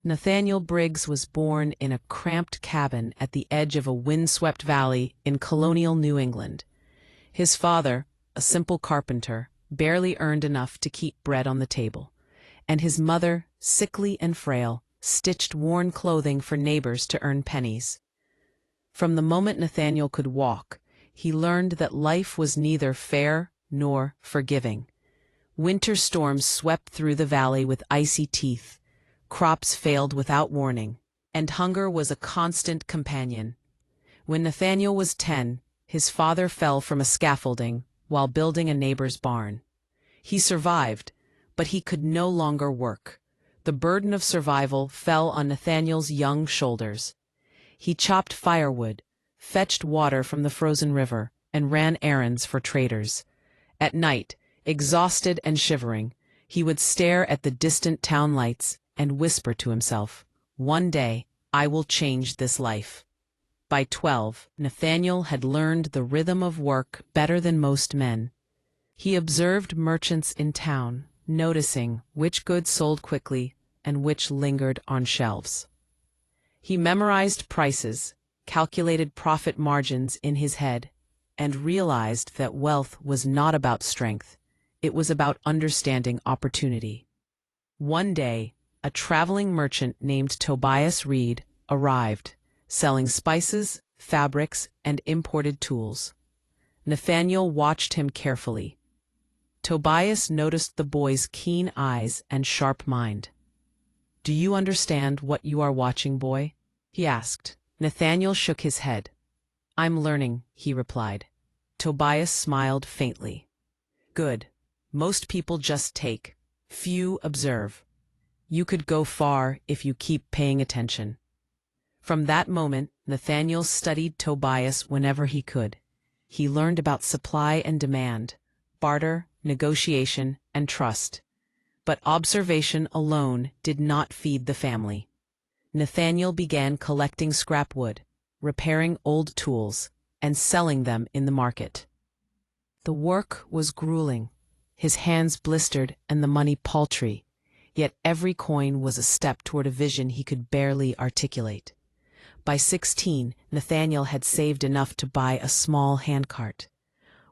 Nathaniel Briggs was born in a cramped cabin at the edge of a windswept valley in colonial New England. His father, a simple carpenter, barely earned enough to keep bread on the table, and his mother, sickly and frail, stitched worn clothing for neighbors to earn pennies. From the moment Nathaniel could walk, he learned that life was neither fair nor forgiving. Winter storms swept through the valley with icy teeth, crops failed without warning, and hunger was a constant companion. When Nathaniel was 10, his father fell from a scaffolding while building a neighbor's barn. He survived, but he could no longer work. The burden of survival fell on Nathaniel's young shoulders. He chopped firewood, fetched water from the frozen river, and ran errands for traders. At night, exhausted and shivering, he would stare at the distant town lights and whisper to himself, "One day, I will change this life." By 12, Nathaniel had learned the rhythm of work better than most men. He observed merchants in town, noticing which goods sold quickly and which lingered on shelves. He memorized prices, calculated profit margins in his head, and realized that wealth was not about strength. It was about understanding opportunity. One day, a traveling merchant named Tobias Reed arrived, selling spices, fabrics, and imported tools. Nathaniel watched him carefully. Tobias noticed the boy's keen eyes and sharp mind. "Do you understand what you are watching, boy?" he asked. Nathaniel shook his head. "I'm learning," he replied. Tobias smiled faintly. "Good. Most people just take. Few observe. You could go far if you keep paying attention." From that moment, Nathaniel studied Tobias whenever he could. He learned about supply and demand, barter, negotiation, and trust. But observation alone did not feed the family. Nathaniel began collecting scrap wood, repairing old tools, and selling them in the market. The work was grueling. His hands blistered and the money paltry, yet every coin was a step toward a vision he could barely articulate. By 16, Nathaniel had saved enough to buy a small handcart.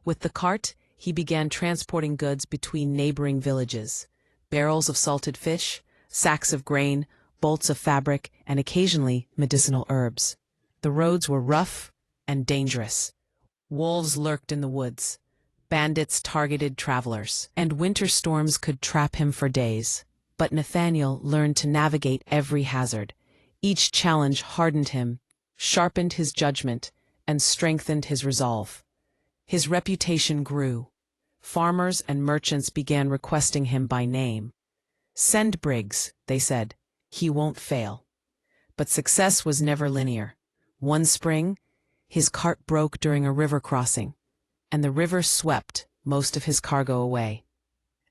With the cart, he began transporting goods between neighboring villages: barrels of salted fish, sacks of grain, bolts of fabric, and occasionally medicinal herbs. The roads were rough and dangerous. Wolves lurked in the woods. Bandits targeted travelers, and winter storms could trap him for days. But Nathaniel learned to navigate every hazard. Each challenge hardened him, sharpened his judgment, and strengthened his resolve. His reputation grew. Farmers and merchants began requesting him by name. "Send Briggs," they said. "He won't fail." But success was never linear. One spring, his cart broke during a river crossing, and the river swept most of his cargo away.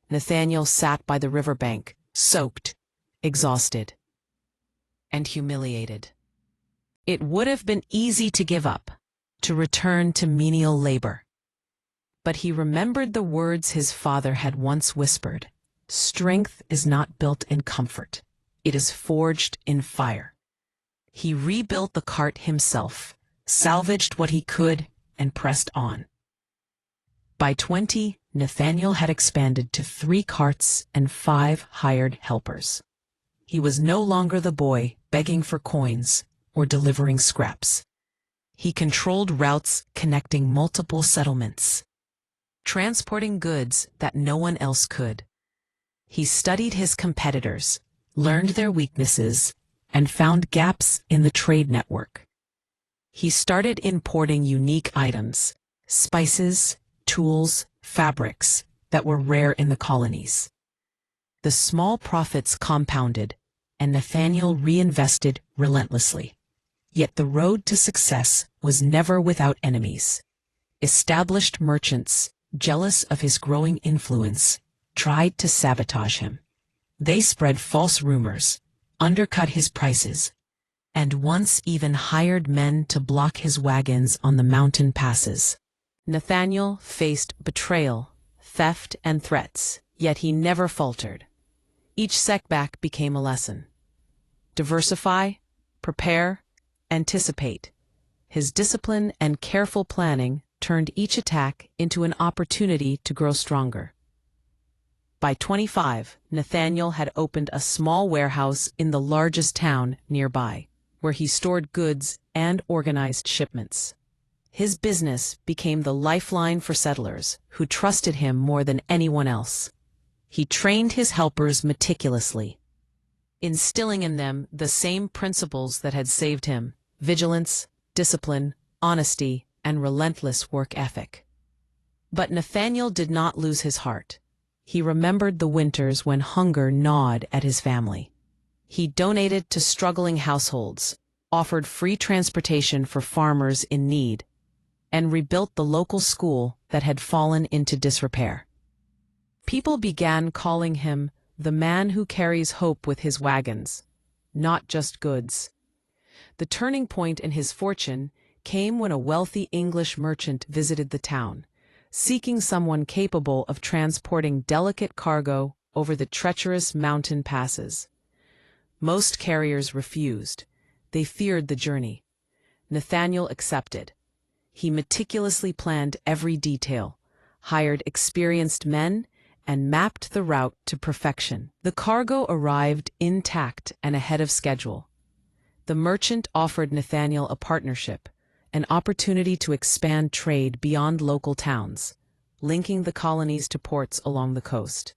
Nathaniel sat by the riverbank, soaked, exhausted, and humiliated. It would have been easy to give up, to return to menial labor. But he remembered the words his father had once whispered: "Strength is not built in comfort. It is forged in fire." He rebuilt the cart himself, salvaged what he could, and pressed on. By 20, Nathaniel had expanded to 3 carts and 5 hired helpers. He was no longer the boy begging for coins or delivering scraps. He controlled routes connecting multiple settlements, transporting goods that no one else could. He studied his competitors, learned their weaknesses, and found gaps in the trade network. He started importing unique items: spices, tools, fabrics that were rare in the colonies. The small profits compounded, and Nathaniel reinvested relentlessly. Yet the road to success was never without enemies. Established merchants, jealous of his growing influence, tried to sabotage him. They spread false rumors, undercut his prices, and once even hired men to block his wagons on the mountain passes. Nathaniel faced betrayal, theft, and threats, yet he never faltered. Each setback became a lesson. Diversify, prepare, anticipate. His discipline and careful planning turned each attack into an opportunity to grow stronger. By 25, Nathaniel had opened a small warehouse in the largest town nearby, where he stored goods and organized shipments. His business became the lifeline for settlers who trusted him more than anyone else. He trained his helpers meticulously, instilling in them the same principles that had saved him: vigilance, discipline, honesty, and relentless work ethic. But Nathaniel did not lose his heart. He remembered the winters when hunger gnawed at his family. He donated to struggling households, offered free transportation for farmers in need, and rebuilt the local school that had fallen into disrepair. People began calling him the man who carries hope with his wagons, not just goods. The turning point in his fortune came when a wealthy English merchant visited the town, seeking someone capable of transporting delicate cargo over the treacherous mountain passes. Most carriers refused. They feared the journey. Nathaniel accepted. He meticulously planned every detail, hired experienced men, and mapped the route to perfection. The cargo arrived intact and ahead of schedule. The merchant offered Nathaniel a partnership, an opportunity to expand trade beyond local towns, linking the colonies to ports along the coast.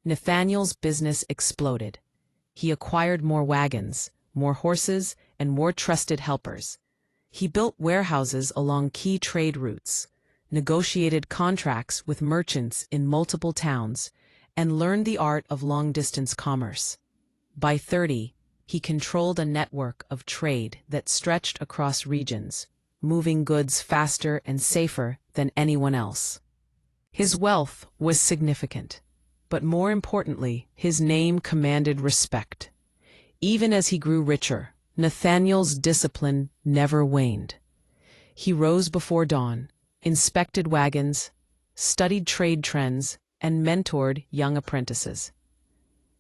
Nathaniel's business exploded. He acquired more wagons, more horses, and more trusted helpers. He built warehouses along key trade routes, negotiated contracts with merchants in multiple towns, and learned the art of long-distance commerce. By 30, he controlled a network of trade that stretched across regions, moving goods faster and safer than anyone else. His wealth was significant, but more importantly, his name commanded respect. Even as he grew richer, Nathaniel's discipline never waned. He rose before dawn, inspected wagons, studied trade trends, and mentored young apprentices.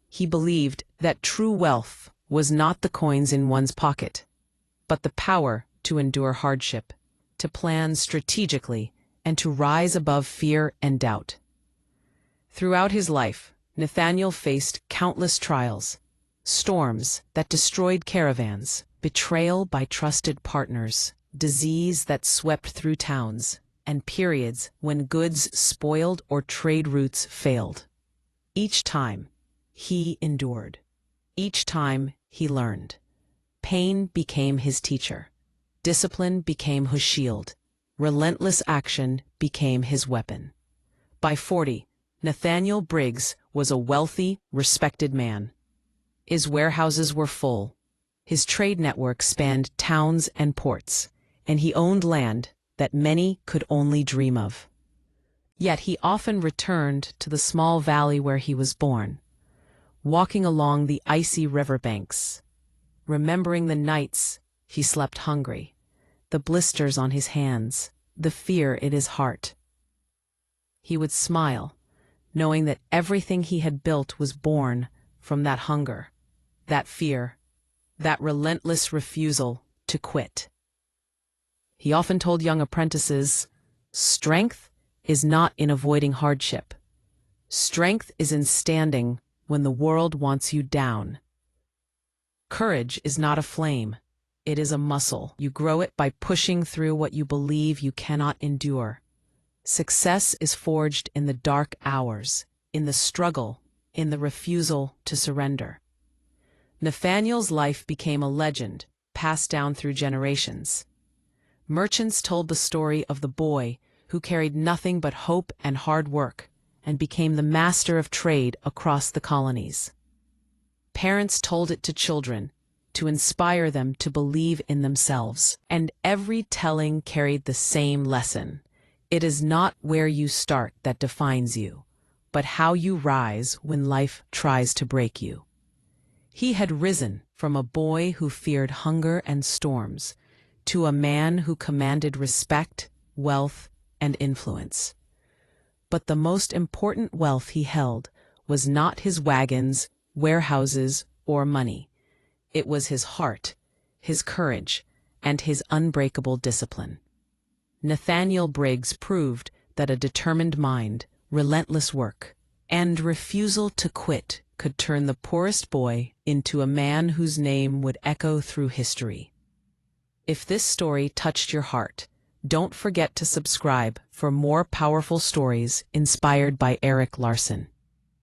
He believed that true wealth was not the coins in one's pocket, but the power to endure hardship, to plan strategically, and to rise above fear and doubt. Throughout his life, Nathaniel faced countless trials: storms that destroyed caravans, betrayal by trusted partners, disease that swept through towns, and periods when goods spoiled or trade routes failed. Each time, he endured. Each time, he learned. Pain became his teacher. Discipline became his shield. Relentless action became his weapon. By 40, Nathaniel Briggs was a wealthy, respected man. His warehouses were full. His trade network spanned towns and ports, and he owned land that many could only dream of. Yet he often returned to the small valley where he was born, walking along the icy riverbanks, remembering the nights he slept hungry, the blisters on his hands, the fear in his heart. He would smile, knowing that everything he had built was born from that hunger, that fear, that relentless refusal to quit. He often told young apprentices, "Strength is not in avoiding hardship. Strength is in standing when the world wants you down. Courage is not a flame. It is a muscle. You grow it by pushing through what you believe you cannot endure. Success is forged in the dark hours, in the struggle, in the refusal to surrender." Nathaniel's life became a legend, passed down through generations. Merchants told the story of the boy who carried nothing but hope and hard work and became the master of trade across the colonies. Parents told it to children to inspire them to believe in themselves, and every telling carried the same lesson: it is not where you start that defines you, but how you rise when life tries to break you. He had risen from a boy who feared hunger and storms to a man who commanded respect, wealth, and influence. But the most important wealth he held was not his wagons, warehouses, or money. It was his heart, his courage, and his unbreakable discipline. Nathaniel Briggs proved that a determined mind, relentless work, and refusal to quit could turn the poorest boy into a man whose name would echo through history. If this story touched your heart, don't forget to subscribe for more powerful stories inspired by Erik Larssen.